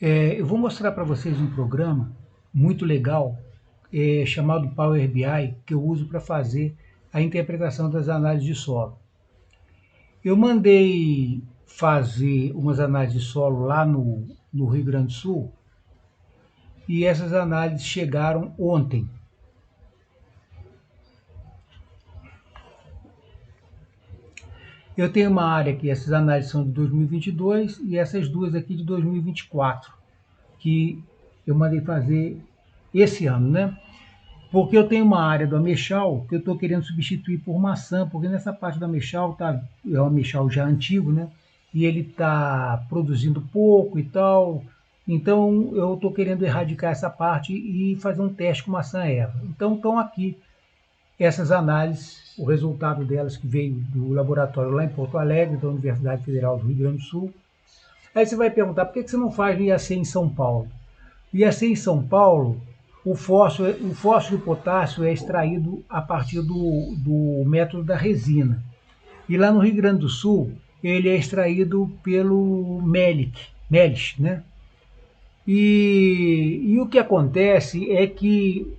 Eu vou mostrar para vocês um programa muito legal chamado Power BI, que eu uso para fazer a interpretação das análises de solo. Eu mandei fazer umas análises de solo lá no Rio Grande do Sul e essas análises chegaram ontem. Eu tenho uma área que essas análises são de 2022 e essas duas aqui de 2024, que eu mandei fazer esse ano, né? Porque eu tenho uma área do ameixal que eu estou querendo substituir por maçã, porque nessa parte do ameixal é um ameixal já antigo, né? E ele está produzindo pouco e tal. Então eu estou querendo erradicar essa parte e fazer um teste com maçã erva. Então estão aqui essas análises, o resultado delas que veio do laboratório lá em Porto Alegre, da Universidade Federal do Rio Grande do Sul. Aí você vai perguntar, por que você não faz no IAC em São Paulo? O IAC em São Paulo, o fósforo e o potássio é extraído a partir do método da resina. E lá no Rio Grande do Sul, ele é extraído pelo Melich, né? E o que acontece é que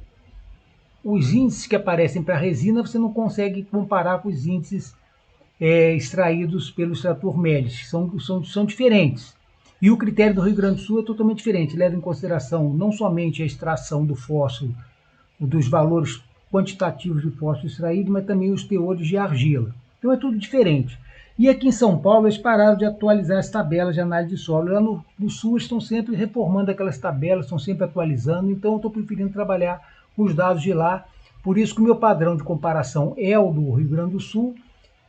os índices que aparecem para a resina você não consegue comparar com os índices extraídos pelo extrator Melich, são diferentes. E o critério do Rio Grande do Sul é totalmente diferente, leva em consideração não somente a extração do fósforo, dos valores quantitativos de fósforo extraído, mas também os teores de argila. Então é tudo diferente. E aqui em São Paulo eles pararam de atualizar as tabelas de análise de solo. Lá no Sul estão sempre reformando aquelas tabelas, estão sempre atualizando, então eu estou preferindo trabalhar com os dados de lá. Por isso que o meu padrão de comparação é o do Rio Grande do Sul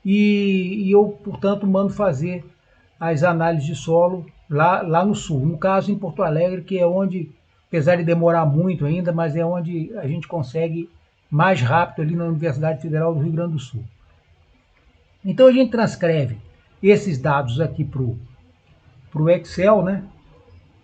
e eu, portanto, mando fazer as análises de solo lá no Sul. No caso, em Porto Alegre, que é onde, apesar de demorar muito ainda, mas é onde a gente consegue mais rápido ali na Universidade Federal do Rio Grande do Sul. Então a gente transcreve esses dados aqui para o Excel, né?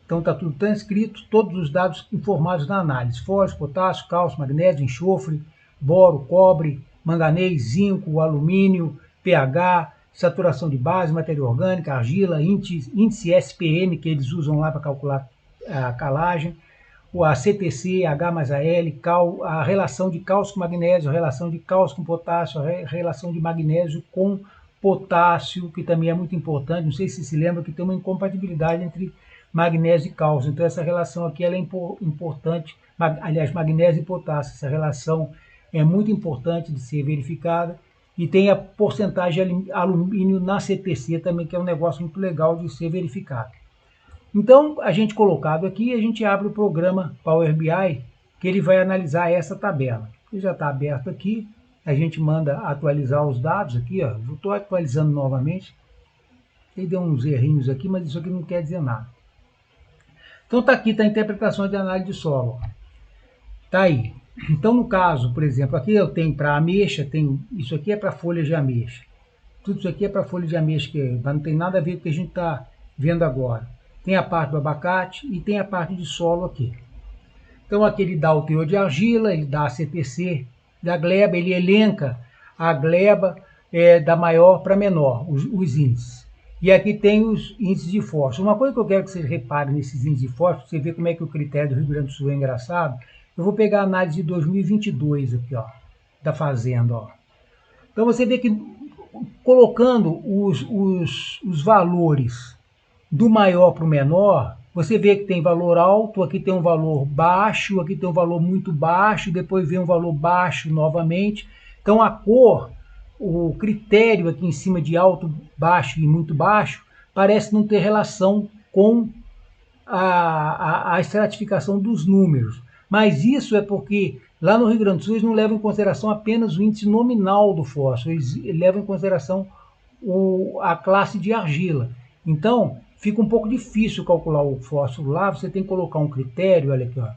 Então está tudo transcrito, todos os dados informados na análise: fósforo, potássio, cálcio, magnésio, enxofre, boro, cobre, manganês, zinco, alumínio, pH, saturação de base, matéria orgânica, argila, índice SPM, que eles usam lá para calcular a calagem, a CTC, H mais AL, a relação de cálcio com magnésio, a relação de cálcio com potássio, a relação de magnésio com potássio, que também é muito importante. Não sei se se lembra que tem uma incompatibilidade entre magnésio e cálcio. Então essa relação aqui ela é importante, aliás, magnésio e potássio. Essa relação é muito importante de ser verificada. E tem a porcentagem de alumínio na CTC também, que é um negócio muito legal de ser verificado. Então, a gente colocado aqui, a gente abre o programa Power BI, que ele vai analisar essa tabela. Ele já está aberto aqui, a gente manda atualizar os dados aqui, ó. Estou atualizando novamente. Ele deu uns errinhos aqui, mas isso aqui não quer dizer nada. Então está aqui, está a interpretação de análise de solo. Está aí. Então, no caso, por exemplo, aqui eu tenho para ameixa, isso aqui é para folha de ameixa. Tudo isso aqui é para folha de ameixa, mas não tem nada a ver com o que a gente está vendo agora. Tem a parte do abacate e tem a parte de solo aqui. Então aqui ele dá o teor de argila, ele dá a CTC da gleba, ele elenca a gleba da maior para menor, os índices. E aqui tem os índices de fósforo. Uma coisa que eu quero que vocês reparem nesses índices de fósforo, você vê como é que o critério do Rio Grande do Sul é engraçado. Eu vou pegar a análise de 2022 aqui, ó, da fazenda, ó. Então você vê que colocando os valores do maior para o menor, você vê que tem valor alto, aqui tem um valor baixo, aqui tem um valor muito baixo, depois vem um valor baixo novamente. Então a cor, o critério aqui em cima de alto, baixo e muito baixo, parece não ter relação com a estratificação dos números. Mas isso é porque lá no Rio Grande do Sul eles não levam em consideração apenas o índice nominal do fósforo, eles levam em consideração a classe de argila. Então, fica um pouco difícil calcular o fósforo lá, você tem que colocar um critério, olha aqui, ó,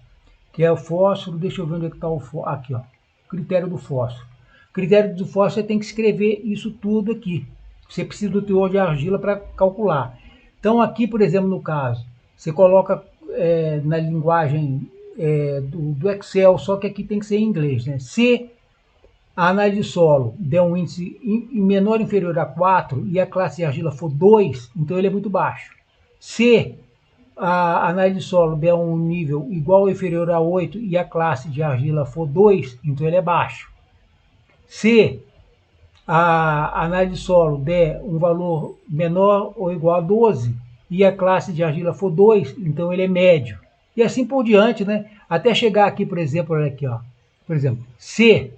que é o fósforo, deixa eu ver onde é que está o fósforo, aqui, ó, critério do fósforo. Critério do fósforo, você tem que escrever isso tudo aqui. Você precisa do teor de argila para calcular. Então, aqui, por exemplo, no caso, você coloca na linguagem do Excel, só que aqui tem que ser em inglês, né? Se a análise de solo der um índice menor ou inferior a 4 e a classe de argila for 2, então ele é muito baixo. Se a análise de solo der um nível igual ou inferior a 8 e a classe de argila for 2, então ele é baixo. Se a análise de solo der um valor menor ou igual a 12 e a classe de argila for 2, então ele é médio. E assim por diante, né? Até chegar aqui, por exemplo, olha aqui, ó. Por exemplo, se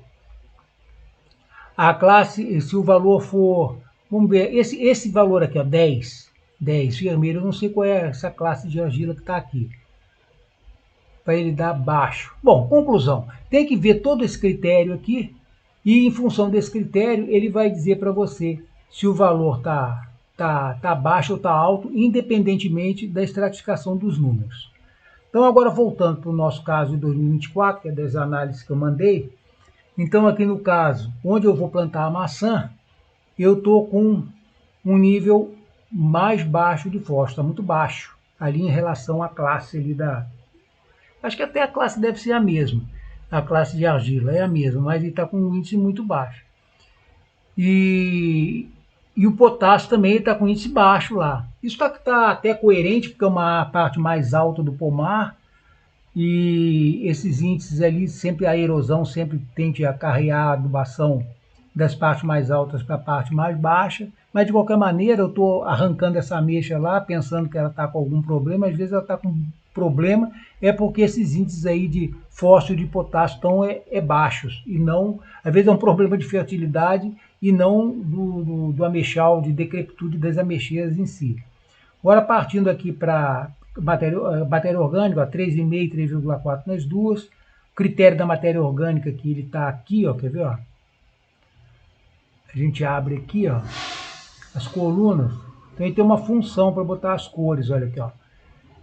a classe, se o valor for, vamos ver, esse valor aqui, ó, 10 vermelho, eu não sei qual é essa classe de argila que está aqui, para ele dar baixo. Bom, conclusão, tem que ver todo esse critério aqui, e em função desse critério, ele vai dizer para você se o valor tá baixo ou está alto, independentemente da estratificação dos números. Então, agora voltando para o nosso caso de 2024, que é das análises que eu mandei, então aqui no caso, onde eu vou plantar a maçã, eu estou com um nível mais baixo de fósforo, está muito baixo, ali em relação à classe ali da... Acho que até a classe deve ser a mesma, a classe de argila é a mesma, mas ele está com um índice muito baixo. E o potássio também está com índice baixo lá. Isso está até coerente, porque é uma parte mais alta do pomar, e esses índices ali, sempre a erosão sempre tende a carrear a adubação das partes mais altas para a parte mais baixa, mas de qualquer maneira eu estou arrancando essa ameixa lá, pensando que ela está com algum problema, às vezes ela está com problema, é porque esses índices aí de fósforo e de potássio estão baixos, e não, às vezes é um problema de fertilidade e não do ameixal, de decrepitude das ameixeiras em si. Agora partindo aqui para matéria orgânica, 3,5 e 3,4 nas duas. O critério da matéria orgânica que ele está aqui, ó, quer ver? Ó? A gente abre aqui, ó, as colunas. Então ele tem uma função para botar as cores, olha aqui, ó.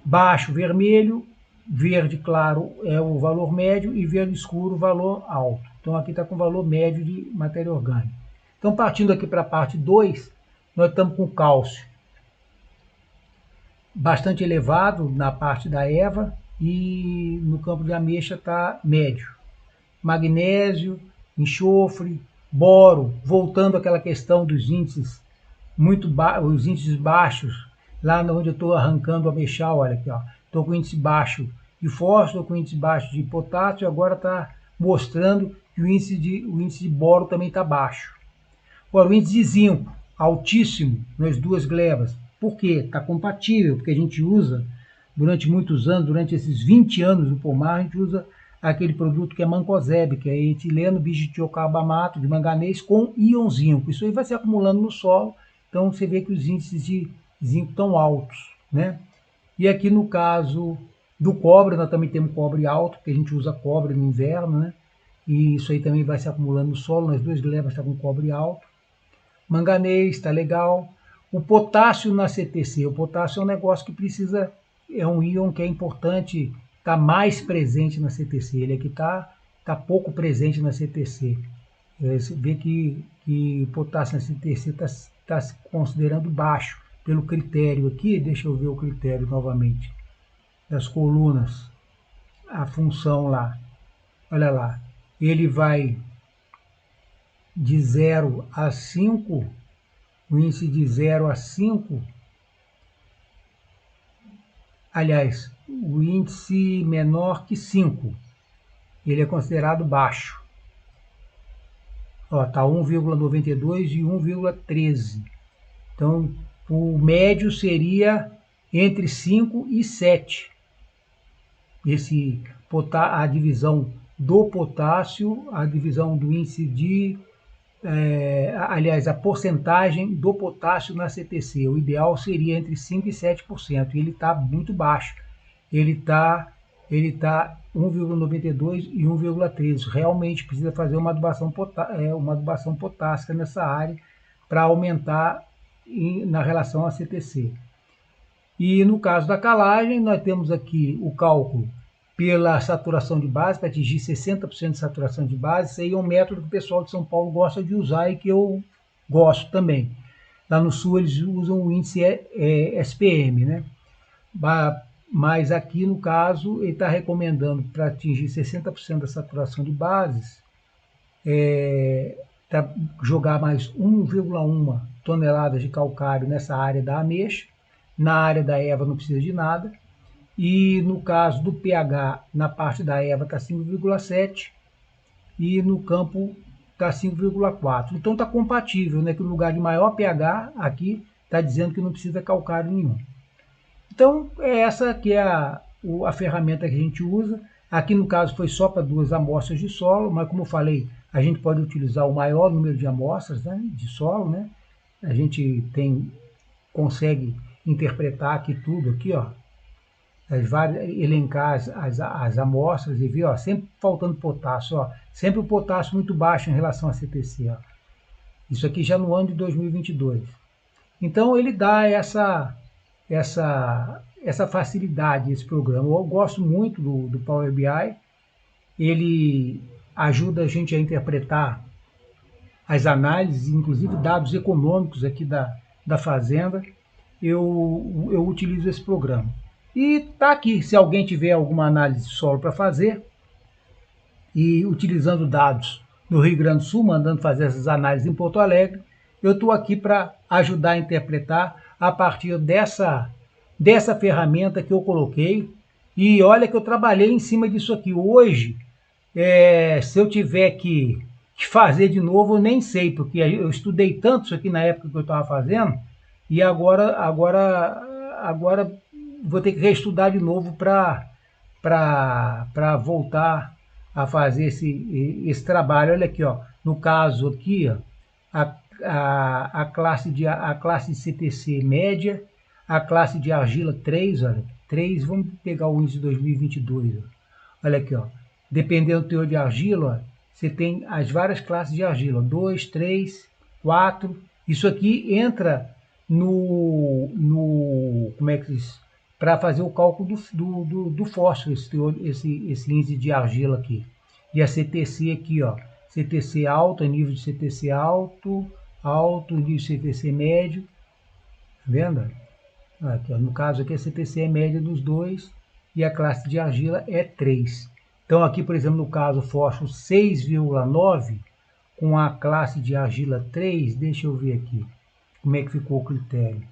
Baixo, vermelho, verde claro é o valor médio e verde escuro o valor alto. Então aqui está com o valor médio de matéria orgânica. Então partindo aqui para a parte 2, nós estamos com cálcio bastante elevado na parte da EVA e no campo de ameixa está médio. Magnésio, enxofre, boro, voltando àquela questão dos índices os índices baixos, lá onde eu estou arrancando o ameixal, olha aqui, ó, estou com índice baixo de fósforo, com índice baixo de potássio, agora está mostrando que o índice de boro também está baixo. Agora, o índice de zinco, altíssimo nas duas glebas. Por quê? Está compatível, porque a gente usa durante muitos anos, durante esses 20 anos no pomar, a gente usa aquele produto que é mancozeb, que é etileno biditiocarbamato de manganês com íon zinco. Isso aí vai se acumulando no solo, então você vê que os índices de zinco estão altos, né? E aqui no caso do cobre, nós também temos cobre alto, porque a gente usa cobre no inverno, né? E isso aí também vai se acumulando no solo, nas duas glebas está com cobre alto. Manganês, está legal. O potássio na CTC, o potássio é um negócio que precisa, é um íon que é importante, está mais presente na CTC, ele aqui está pouco presente na CTC. Você vê que o potássio na CTC está se considerando baixo, pelo critério aqui, deixa eu ver o critério novamente, das colunas, a função lá, olha lá, ele vai de 0 a 5, o índice de 0 a 5, aliás, o índice menor que 5, ele é considerado baixo. Ó, tá 1,92 e 1,13. Então, o médio seria entre 5 e 7. A divisão do potássio, a divisão do índice de... aliás, a porcentagem do potássio na CTC. O ideal seria entre 5% e 7%. E ele está muito baixo. Ele tá 1,92 e 1,13. Realmente precisa fazer uma adubação potássica nessa área para aumentar na relação à CTC. E no caso da calagem, nós temos aqui o cálculo pela saturação de base, para atingir 60% de saturação de base. Isso aí é um método que o pessoal de São Paulo gosta de usar e que eu gosto também. Lá no sul eles usam o índice SPM, né? Mas aqui no caso ele está recomendando para atingir 60% da saturação de bases, jogar mais 1,1 toneladas de calcário nessa área da ameixa, na área da EVA não precisa de nada. E no caso do pH, na parte da EVA está 5,7 e no campo está 5,4. Então está compatível, né? Que no lugar de maior pH, aqui está dizendo que não precisa calcário nenhum. Então é essa que é a ferramenta que a gente usa. Aqui no caso foi só para 2 amostras de solo, mas como eu falei, a gente pode utilizar o maior número de amostras, né, de solo, né? A gente consegue interpretar aqui tudo, aqui, ó, elencar as amostras e ver, ó, sempre faltando potássio, ó, sempre o potássio muito baixo em relação a CTC, ó. Isso aqui já no ano de 2022. Então ele dá essa facilidade, esse programa. Eu gosto muito do Power BI, ele ajuda a gente a interpretar as análises, inclusive dados econômicos aqui da fazenda. Eu utilizo esse programa. E tá aqui, se alguém tiver alguma análise de solo para fazer, e utilizando dados no Rio Grande do Sul, mandando fazer essas análises em Porto Alegre, eu estou aqui para ajudar a interpretar a partir dessa ferramenta que eu coloquei. E olha que eu trabalhei em cima disso aqui. Hoje, se eu tiver que fazer de novo, eu nem sei, porque eu estudei tanto isso aqui na época que eu estava fazendo, e agora vou ter que reestudar de novo para voltar a fazer esse trabalho. Olha aqui, ó, no caso aqui, ó, a classe de CTC média, a classe de argila 3, olha, 3, vamos pegar o índice de 2022, ó. Olha aqui, ó, dependendo do teor de argila, ó, você tem as várias classes de argila, 2, 3, 4, isso aqui entra como é que diz? Para fazer o cálculo do fósforo, esse índice de argila aqui. E a CTC aqui, ó, CTC alto, nível de CTC alto, nível de CTC médio, tá vendo? Aqui, ó, no caso aqui a CTC é média dos dois e a classe de argila é 3. Então aqui, por exemplo, no caso fósforo 6,9 com a classe de argila 3, deixa eu ver aqui como é que ficou o critério.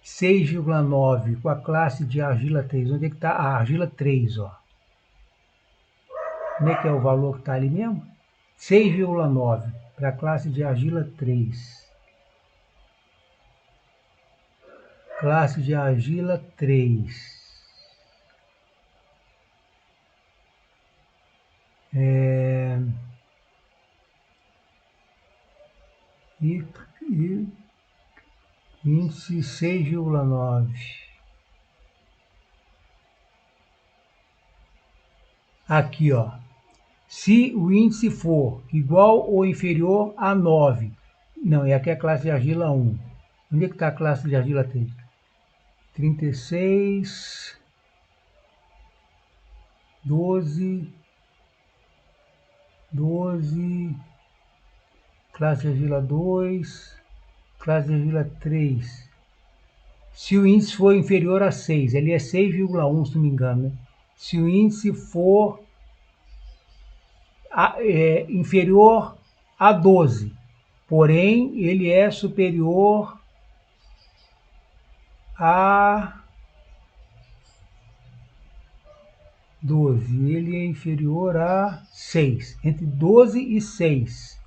6,9 com a classe de argila 3. Onde é que está a argila 3, ó? Como é que é o valor que está ali mesmo? 6,9 para a classe de argila 3. Classe de argila 3. Índice 6,9. Aqui, ó. Se o índice for igual ou inferior a 9. Não, e aqui é a classe de argila 1. Onde é que está a classe de argila 3? 36, 12, classe de argila 2, classe de argila 3. Se o índice for inferior a 6, ele é 6,1, se não me engano, né? Se o índice for inferior a 12, porém ele é superior a 12, ele é inferior a 6, entre 12 e 6,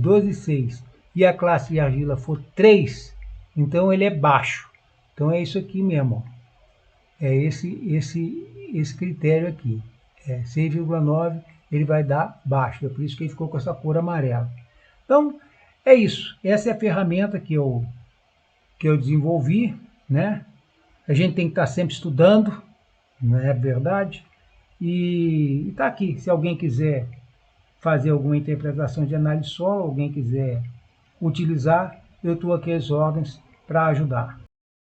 12 e 6, e a classe de argila for 3, então ele é baixo. Então é isso aqui mesmo, ó. É esse critério aqui, 6,9, ele vai dar baixo, é por isso que ele ficou com essa cor amarela. Então é isso, essa é a ferramenta que eu desenvolvi, né? A gente tem que estar sempre estudando, não é verdade? E está aqui, se alguém quiser fazer alguma interpretação de análise solo, alguém quiser utilizar, eu estou aqui às ordens para ajudar.